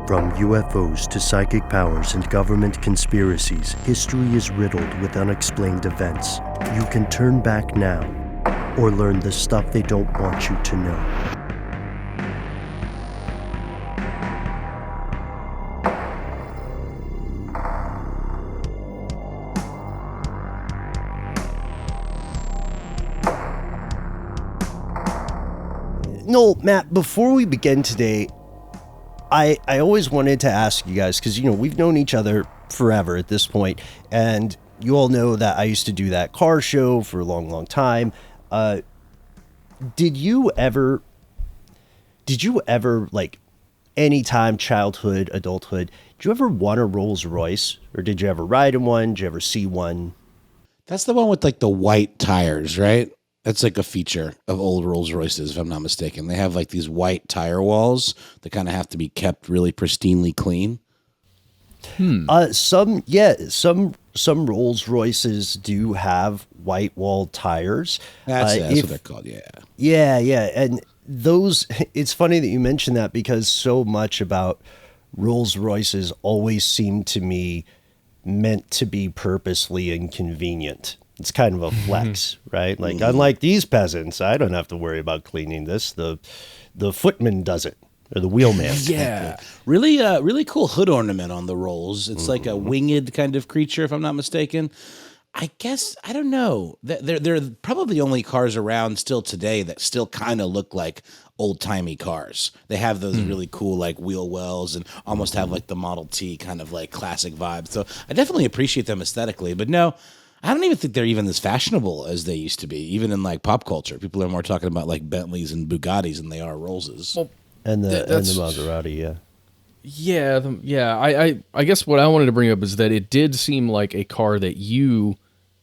From UFOs to psychic powers and government conspiracies, history is riddled with unexplained events. You can turn back now or learn the stuff they don't want you to know. Noel, Matt, before we begin today, I always wanted to ask you guys, because, we've known each other forever at this point, and you all know that I used to do that car show for a long, long time. Did you ever, like, anytime, childhood, adulthood, did you ever want a Rolls-Royce? Or did you ever ride in one? Did you ever see one? That's the one with, like, the white tires, right? That's like a feature of old Rolls-Royces, if I'm not mistaken. They have like these white tire walls that kind of have to be kept really pristinely clean. Some Rolls-Royces do have white wall tires. That's what they're called, yeah. Yeah. And those, it's funny that you mentioned that, because so much about Rolls-Royces always seemed to me meant to be purposely inconvenient. It's kind of a flex, right? Like, unlike these peasants, I don't have to worry about cleaning this. The footman does it, or the wheelman. Yeah. Really cool hood ornament on the Rolls. It's like a winged kind of creature, if I'm not mistaken. I guess, I don't know. There are probably only cars around still today that still kind of look like old-timey cars. They have those really cool, like, wheel wells and almost have, like, the Model T kind of, like, classic vibe. So I definitely appreciate them aesthetically. But no, I don't even think they're even as fashionable as they used to be, even in like pop culture. People are more talking about like Bentleys and Bugattis than they are Rollses. Well, and the Maserati, yeah. Yeah. I guess what I wanted to bring up is that it did seem like a car that you,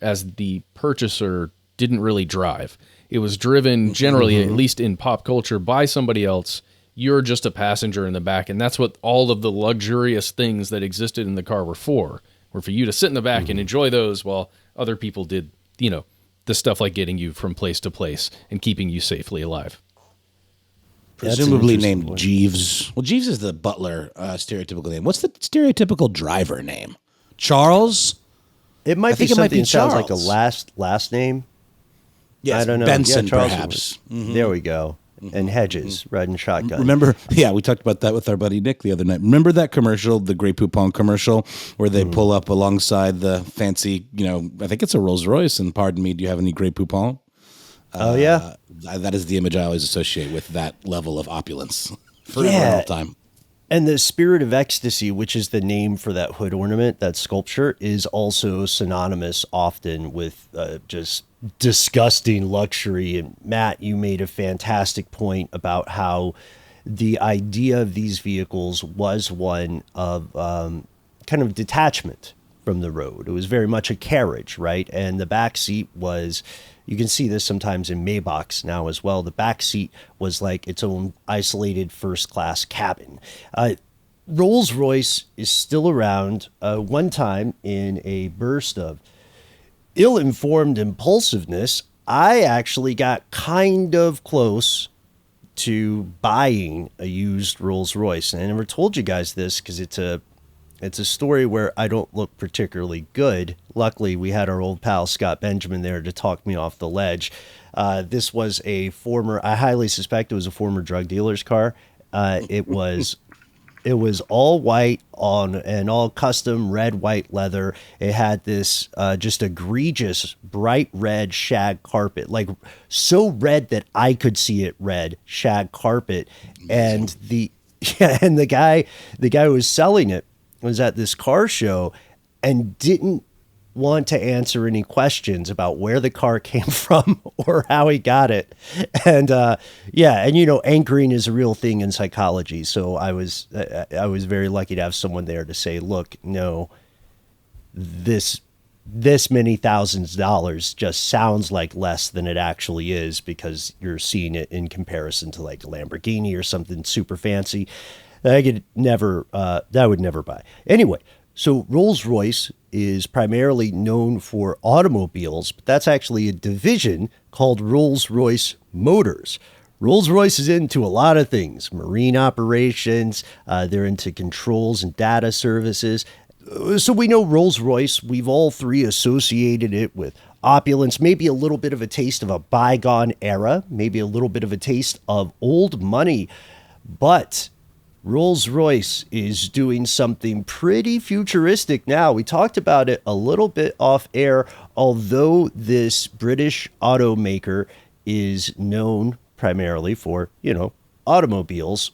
as the purchaser, didn't really drive. It was driven generally, at least in pop culture, by somebody else. You're just a passenger in the back, and that's what all of the luxurious things that existed in the car were for you to sit in the back and enjoy those while other people did, the stuff like getting you from place to place and keeping you safely alive. Presumably named Jeeves. Well, Jeeves is the butler stereotypical name. What's the stereotypical driver name? Charles? It might be something that sounds like a last name. Yes, I don't know. Benson, Charles perhaps. There we go. And Hedges riding shotgun. Remember, we talked about that with our buddy Nick the other night. Remember that commercial, the Grey Poupon commercial, where they pull up alongside the fancy, I think it's a Rolls-Royce, and pardon me, do you have any Grey Poupon? Oh, yeah. That is the image I always associate with that level of opulence. Forever and all time. And the Spirit of Ecstasy, which is the name for that hood ornament, that sculpture, is also synonymous often with just disgusting luxury. And Matt, you made a fantastic point about how the idea of these vehicles was one of kind of detachment from the road. It was very much a carriage, right? And the back seat was, you can see this sometimes in Maybachs now as well. The back seat was like its own isolated first-class cabin. Rolls-Royce is still around. One time, in a burst of ill-informed impulsiveness, I actually got kind of close to buying a used Rolls-Royce. And I never told you guys this because it's a story where I don't look particularly good. Luckily, we had our old pal Scott Benjamin there to talk me off the ledge. This was I highly suspect it was a former drug dealer's car. It was all white and all custom red, white leather. It had this just egregious bright red shag carpet, like so red that I could see it red shag carpet. And the guy who was selling it was at this car show and didn't want to answer any questions about where the car came from or how he got it. And anchoring is a real thing in psychology. So I was very lucky to have someone there to say, look, no, this many thousands of dollars just sounds like less than it actually is, because you're seeing it in comparison to like a Lamborghini or something super fancy that I would never buy. Anyway, so Rolls-Royce is primarily known for automobiles, but that's actually a division called Rolls-Royce Motors. Rolls-Royce is into a lot of things, marine operations, they're into controls and data services. So we know Rolls-Royce, we've all three associated it with opulence, maybe a little bit of a taste of a bygone era, maybe a little bit of a taste of old money. But Rolls-Royce is doing something pretty futuristic now. We talked about it a little bit off air, although this British automaker is known primarily for, automobiles.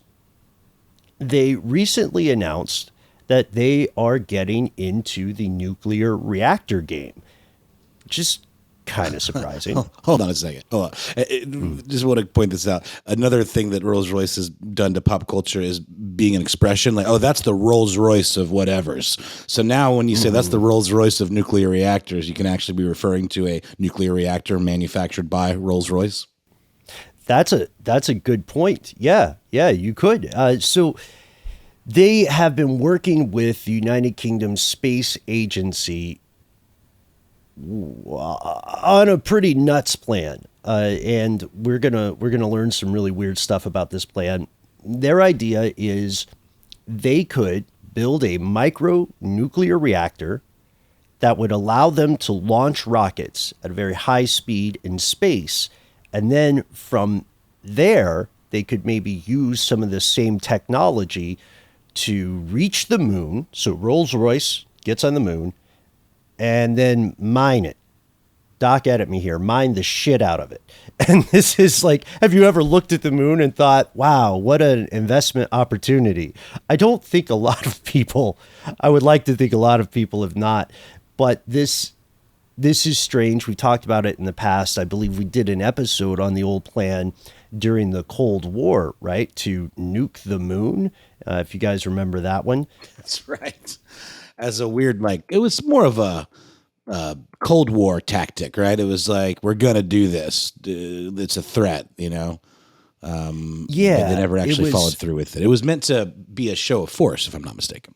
They recently announced that they are getting into the nuclear reactor game, which is kind of surprising. Hold on a second. Just want to point this out. Another thing that Rolls-Royce has done to pop culture is being an expression like, oh, that's the Rolls-Royce of whatevers. So now when you say that's the Rolls-Royce of nuclear reactors, you can actually be referring to a nuclear reactor manufactured by Rolls-Royce. That's a good point. Yeah, you could. So they have been working with the United Kingdom Space Agency on a pretty nuts plan, and we're gonna learn some really weird stuff about this plan. Their idea is they could build a micro nuclear reactor that would allow them to launch rockets at a very high speed in space, and then from there they could maybe use some of the same technology to reach the moon. So Rolls-Royce gets on the moon and then mine it. Doc, edit me here. Mine the shit out of it. And this is like, have you ever looked at the moon and thought, wow, what an investment opportunity? I don't think a lot of people, I would like to think a lot of people have not, but this is strange. We talked about it in the past. I believe we did an episode on the old plan during the Cold War, right? To nuke the moon. If you guys remember that one. That's right. As a weird, it was more of a Cold War tactic, right? It was like, we're going to do this. It's a threat, Yeah. But they never actually followed through with it. It was meant to be a show of force, if I'm not mistaken.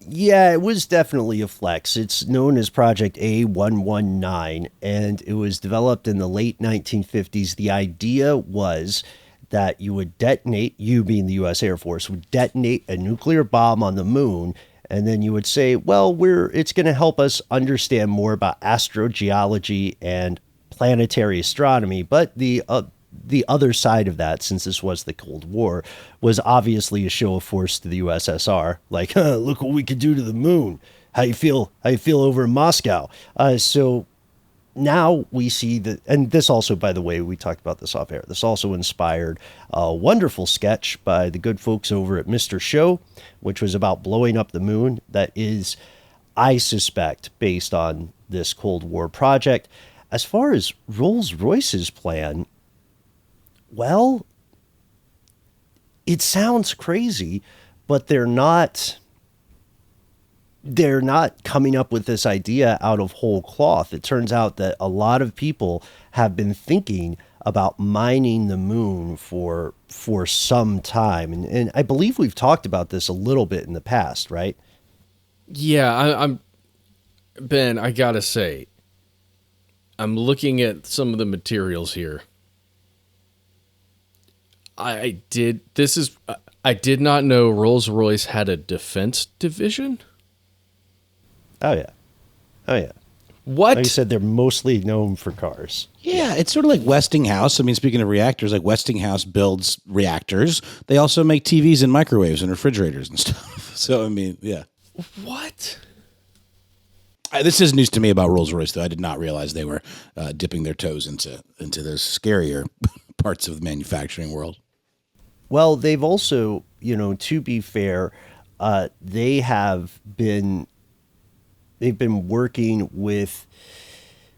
Yeah, it was definitely a flex. It's known as Project A119, and it was developed in the late 1950s. The idea was that you would detonate, you being the U.S. Air Force, would detonate a nuclear bomb on the moon, and then you would say, well, it's going to help us understand more about astrogeology and planetary astronomy. But the other side of that, since this was the Cold War, was obviously a show of force to the USSR. Like, look what we could do to the moon. How you feel over in Moscow? So now we see that, and this also, by the way, we talked about this off air. This also inspired a wonderful sketch by the good folks over at Mr. Show, which was about blowing up the moon. That is, I suspect, based on this Cold War project. As far as Rolls-Royce's plan, well, it sounds crazy, but they're not coming up with this idea out of whole cloth. It turns out that a lot of people have been thinking about mining the moon for some time. And I believe we've talked about this a little bit in the past, right? Yeah, I'm Ben, I gotta say, I'm looking at some of the materials here. I did not know Rolls-Royce had a defense division. Oh yeah. What? Like you said, they're mostly known for cars. Yeah, it's sort of like Westinghouse. I mean, speaking of reactors, like Westinghouse builds reactors. They also make TVs and microwaves and refrigerators and stuff. So, I mean, yeah. What? This is news to me about Rolls-Royce, though. I did not realize they were dipping their toes into those scarier parts of the manufacturing world. Well, they've also, to be fair, they've been working with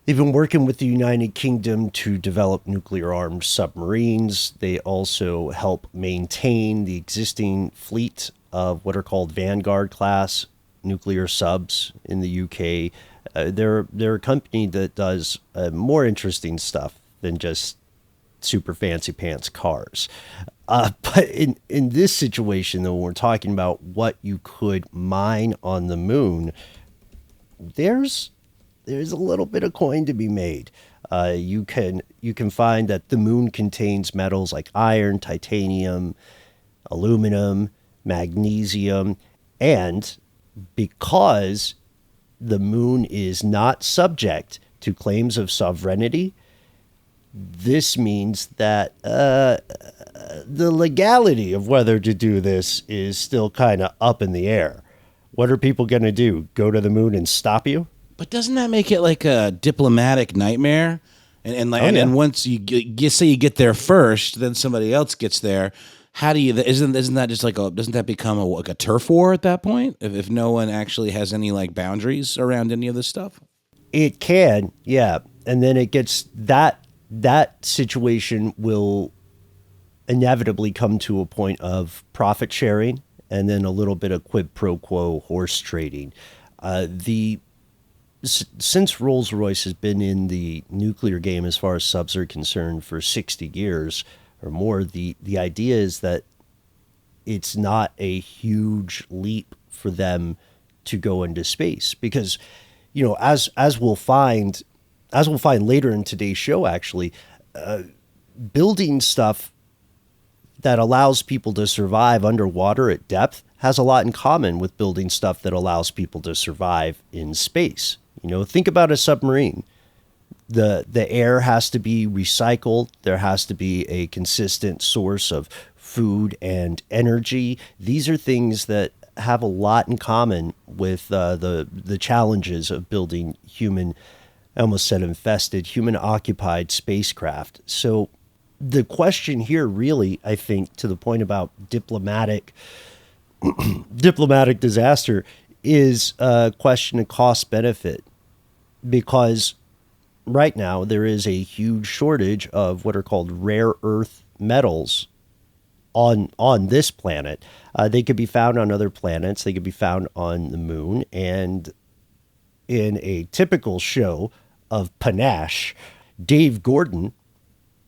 the United Kingdom to develop nuclear armed submarines. They also help maintain the existing fleet of what are called Vanguard class nuclear subs in the UK. They're a company that does more interesting stuff than just super fancy pants cars. But in this situation, though, when we're talking about what you could mine on the moon, there's a little bit of coin to be made. You can find that the moon contains metals like iron, titanium, aluminum, magnesium, and because the moon is not subject to claims of sovereignty, this means that the legality of whether to do this is still kind of up in the air. What are people going to do? Go to the moon and stop you? But doesn't that make it like a diplomatic nightmare? And once you say you get there first, then somebody else gets there. How do you? Isn't that just like doesn't that become like a turf war at that point? If no one actually has any like boundaries around any of this stuff, it can, yeah. And then it gets that situation will inevitably come to a point of profit sharing, and then a little bit of quid pro quo horse trading. Since Rolls-Royce has been in the nuclear game as far as subs are concerned for 60 years or more, the idea is that it's not a huge leap for them to go into space because, as we'll find later in today's show, actually, building stuff that allows people to survive underwater at depth has a lot in common with building stuff that allows people to survive in space. Think about a submarine. The air has to be recycled. There has to be a consistent source of food and energy. These are things that have a lot in common with the challenges of building human, I almost said infested, human-occupied spacecraft. So the question here really, I think, to the point about diplomatic disaster is a question of cost-benefit, because right now there is a huge shortage of what are called rare earth metals on this planet. They could be found on other planets. They could be found on the moon. And in a typical show of panache, Dave Gordon,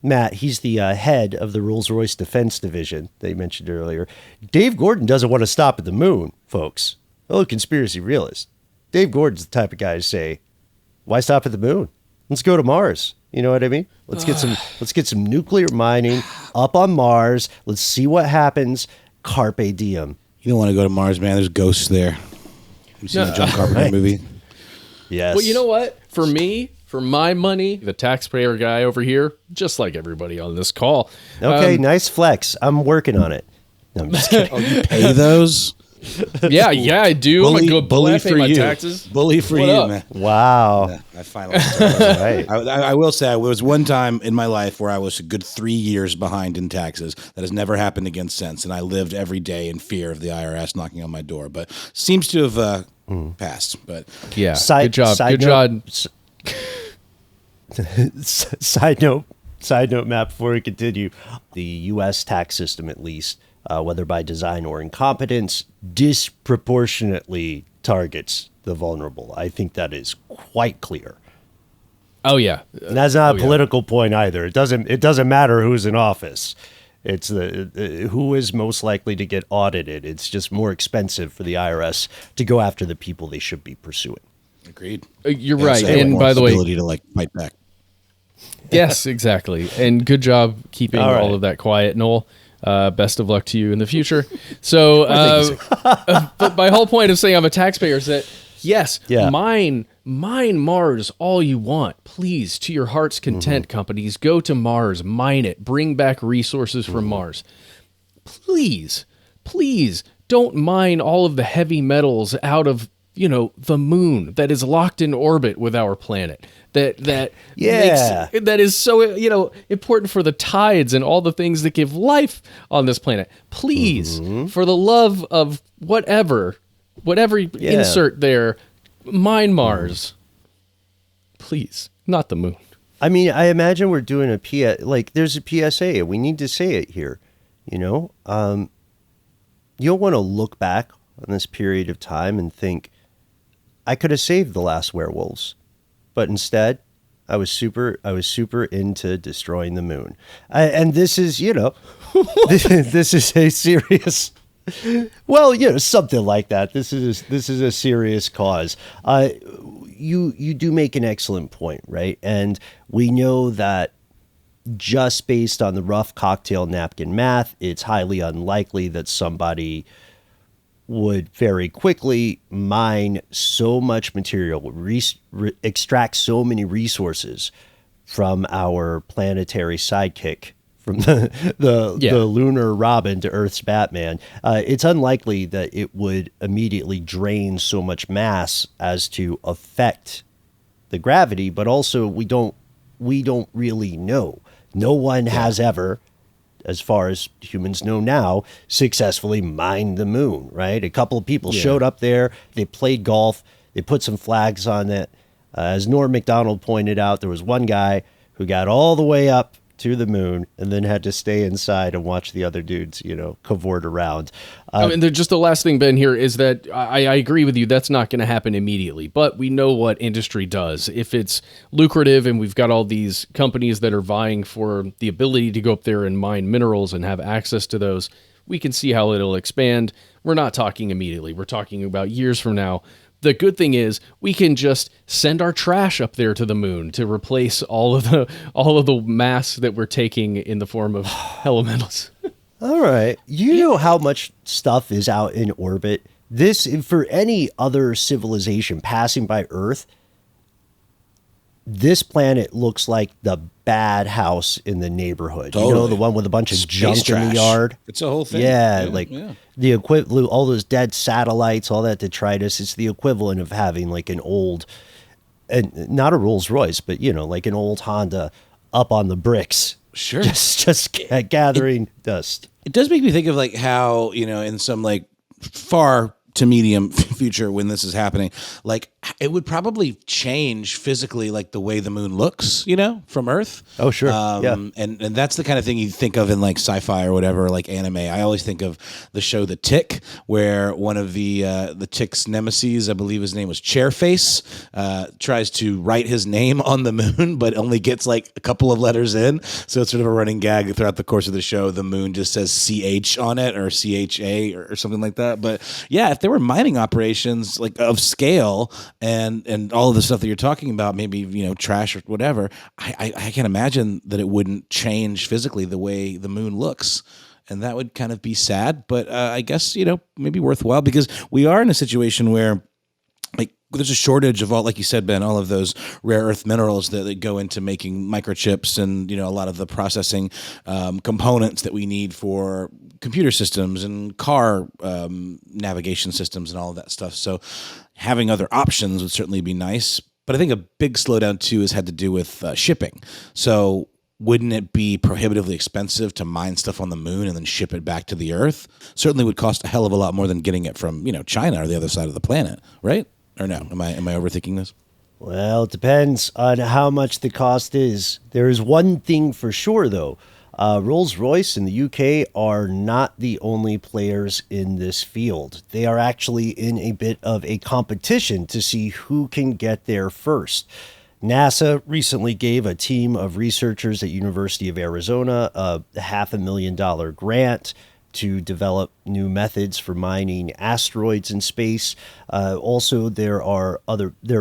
Matt, he's the head of the Rolls-Royce Defense Division they mentioned earlier. Dave Gordon doesn't want to stop at the moon, folks. Oh, conspiracy realist. Dave Gordon's the type of guy to say, why stop at the moon? Let's go to Mars. You know what I mean? Let's get some nuclear mining up on Mars. Let's see what happens. Carpe diem. You don't want to go to Mars, man. There's ghosts there. You seen the John Carpenter movie? Yes. Well, you know what? For me, for my money, the taxpayer guy over here, just like everybody on this call. Okay, nice flex. I'm working on it. No, I'm just kidding. Oh, you pay those? Yeah, I do. I'm a good bully pay for my you. taxes. Bully for What you, up? man. Wow. Yeah, I finally. Right. I will say, there was one time in my life where I was a good 3 years behind in taxes. That has never happened again since, and I lived every day in fear of the IRS knocking on my door. But seems to have passed. But Yeah, good job. Good job. Side note, Matt, before we continue, the U.S. tax system, at least, whether by design or incompetence, disproportionately targets the vulnerable. I think that is quite clear. Oh yeah, And that's not a political point either. It doesn't matter who's in office. It's who is most likely to get audited. It's just more expensive for the IRS to go after the people they should be pursuing. agreed. You're Yeah, right. so And by the way, ability to like fight back. yes, exactly. And good job keeping All right. all of that quiet, Noel. Best of luck to you in the future. So, but my whole point of saying I'm a taxpayer is that, yes, mine Mars all you want. Please, to your heart's content, companies, go to Mars, mine it, bring back resources from Mars. Please don't mine all of the heavy metals out of, the moon that is locked in orbit with our planet. That is so important for the tides and all the things that give life on this planet. Please, for the love of whatever insert there, mine Mars. Please, not the moon. I mean, I imagine we're doing there's a PSA. We need to say it here. You'll want to look back on this period of time and think, I could have saved the last werewolves. But instead, I was super into destroying the moon. And this is, this is a serious, something like that. This is a serious cause. you do make an excellent point, right? And we know that just based on the rough cocktail napkin math, it's highly unlikely that somebody would very quickly mine so much material, extract so many resources from our planetary sidekick, from the lunar Robin to Earth's Batman. It's unlikely that it would immediately drain so much mass as to affect the gravity, but also we don't really know. No one has ever, as far as humans know now, successfully mined the moon, right? A couple of people showed up there, they played golf, they put some flags on it. As Norm Macdonald pointed out, there was one guy who got all the way up to the moon and then had to stay inside and watch the other dudes, cavort around. Just the last thing, Ben, here is that I agree with you. That's not going to happen immediately, but we know what industry does. If it's lucrative and we've got all these companies that are vying for the ability to go up there and mine minerals and have access to those, we can see how it'll expand. We're not talking immediately. We're talking about years from now. The good thing is we can just send our trash up there to the moon to replace all of the mass that we're taking in the form of elementals. All right. You know how much stuff is out in orbit? This, for any other civilization passing by Earth, this planet looks like the bad house in the neighborhood. Totally. The one with a bunch of junk trash in the yard. It's a whole thing. The equivalent, all those dead satellites, all that detritus. It's the equivalent of having like an old, and not a Rolls-Royce, but like an old Honda up on the bricks. Sure. Just gathering dust. It does make me think of like how, in some like far to medium future when this is happening, like it would probably change physically, like the way the moon looks, from Earth. Oh, sure. And that's the kind of thing you think of in like sci-fi or whatever, like anime. I always think of the show The Tick, where one of the Tick's nemesis, I believe his name was Chairface, tries to write his name on the moon, but only gets like a couple of letters in. So it's sort of a running gag throughout the course of the show. The moon just says CH on it or CHA or something like that. But yeah, if there were mining operations like of scale and all of the stuff that you're talking about, maybe, trash or whatever, I can imagine that it wouldn't change physically the way the moon looks. And that would kind of be sad, but I guess, maybe worthwhile, because we are in a situation where like there's a shortage of all, like you said, Ben, all of those rare earth minerals that go into making microchips and, a lot of the processing components that we need for computer systems and car navigation systems and all of that stuff. So having other options would certainly be nice. But I think a big slowdown too has had to do with shipping. So wouldn't it be prohibitively expensive to mine stuff on the moon and then ship it back to the Earth? Certainly would cost a hell of a lot more than getting it from, China or the other side of the planet, right? Or no? Am I overthinking this? Well, it depends on how much the cost is. There is one thing for sure, though. Rolls-Royce in the UK are not the only players in this field. They are actually in a bit of a competition to see who can get there first. NASA recently gave a team of researchers at University of Arizona a $500,000 grant to develop new methods for mining asteroids in space. Also, there are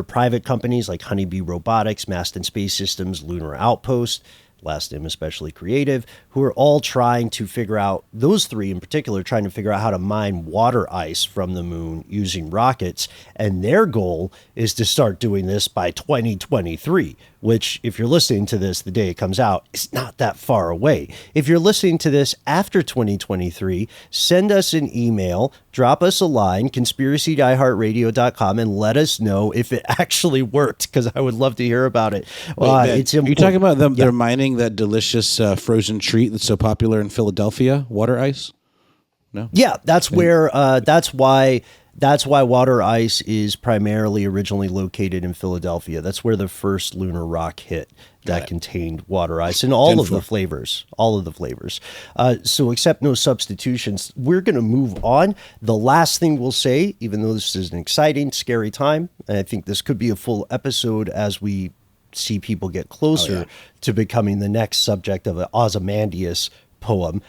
private companies like Honeybee Robotics, Masten Space Systems, Lunar Outpost, last name especially creative, who are all trying to figure out, those three in particular, trying to figure out how to mine water ice from the moon using rockets. And their goal is to start doing this by 2023, which, if you're listening to this the day it comes out, is not that far away. If you're listening to this after 2023, send us an email, drop us a line, conspiracy@iheartradio.com, and let us know if it actually worked, because I would love to hear about it. Are you talking about them? They're mining that delicious frozen treat that's so popular in Philadelphia, water ice? No. Yeah, that's where. That's why water ice is primarily originally located in Philadelphia. That's where the first lunar rock hit that contained water ice and all of the flavors. So except no substitutions, we're going to move on. The last thing we'll say, even though this is an exciting, scary time, and I think this could be a full episode as we see people get closer to becoming the next subject of an Ozymandias poem,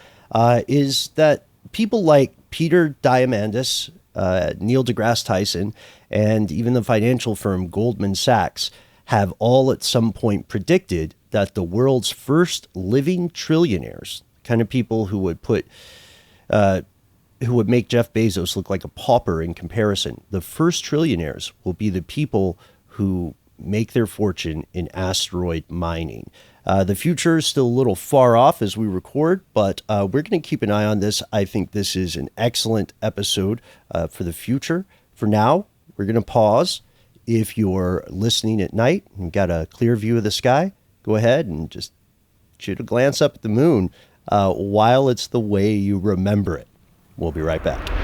is that people like Peter Diamandis, Neil deGrasse Tyson, and even the financial firm Goldman Sachs have all at some point predicted that the world's first living trillionaires, kind of people who would make Jeff Bezos look like a pauper in comparison, the first trillionaires will be the people who make their fortune in asteroid mining. The future is still a little far off as we record, but we're going to keep an eye on this. I think this is an excellent episode for the future. For now, we're going to pause. If you're listening at night and got a clear view of the sky, go ahead and just shoot a glance up at the moon while it's the way you remember it. We'll be right back.